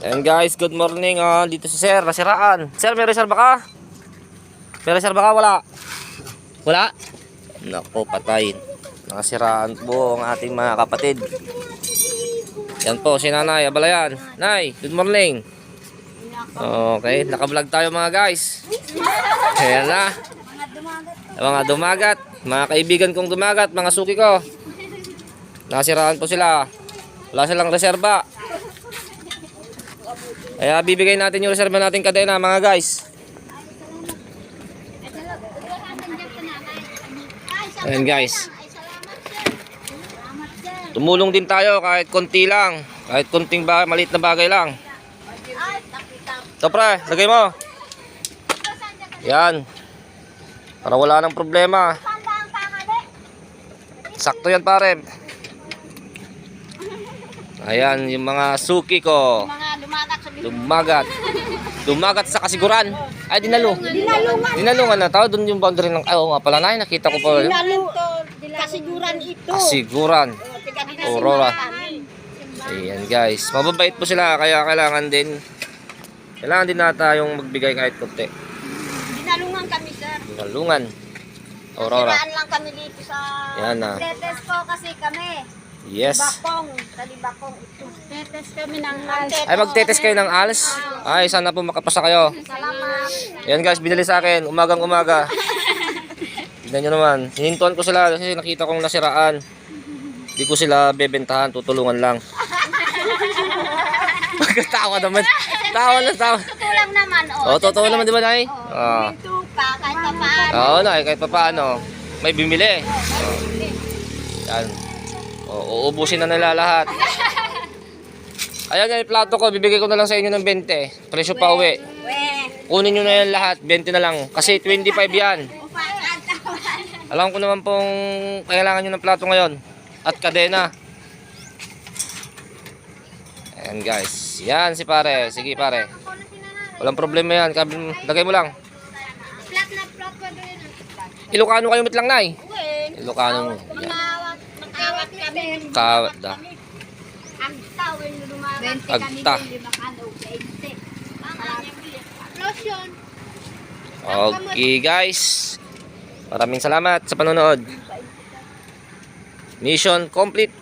And guys, good morning. Dito si Sir, nasiraan. Sir, may reserva ka? May reserva ka? Wala. Wala? Naku, patayin. Nakasiraan po ang ating mga kapatid. Yan po, si Nanay Abalayan. Nay, good morning. Okay, naka-vlog tayo mga guys. Ayan na. Mga dumagat. Mga kaibigan kong dumagat, mga suki ko. Nakasiraan po sila. Wala silang reserba. Kaya bibigay natin yung reserva natin kadena mga guys. Ayan guys. Tumulong din tayo kahit konti lang. Kahit konting maliit na bagay lang. Ito pre, lagay mo. Yan. Para wala nang problema. Sakto yan pare. Ayan yung mga suki ko. Dumagat sa kasiguran. Ay, dinalungan na tao. Doon yung boundary ng... Oo nga pala na, nakita ko pa. Kasiguran ito. Kasiguran. Aurora. Ayan guys. Mababait po sila. Kaya kailangan din nata yung magbigay kahit konti. Dinalungan kami, sir. Dinalungan. Aurora. Siraan lang kami dito sa... Yan na. Tetes ko kasi kami. Yes. Sa Libakong ito. Tetes kami ng ALS. Ay, magtetes kayo ng ALS? Ay, sana po makapasa kayo. Salamat. Yan guys, binili sa akin. Umagang umaga. Tignan nyo naman. Hinintuan ko sila kasi nakita kong nasiraan. Hindi ko sila bebentahan. Tutulungan lang. Tawa naman. Tawa. Totoo lang naman. Totoo naman di ba, Nay? Minto ka kahit pa paano. Oo, Nay. Kahit pa paano. May bimili. Yan. Uubusin na nila lahat. Ayan yung plato ko. Bibigay ko na lang sa inyo ng 20. Presyo pa uwi. Kunin nyo na yan lahat. 20 na lang. Kasi 25 yan. Alam ko naman pong kailangan nyo ng plato ngayon. At kadena. Ayan guys. Yan si pare. Sige pare. Walang problema yan. Lagay mo lang. Ilocano kayo mitlang, Nay. Ilocano mo. Yan. Magkawat kami. Kawat da. Agta. Agta. Okay guys. Maraming salamat sa panonood. Mission complete.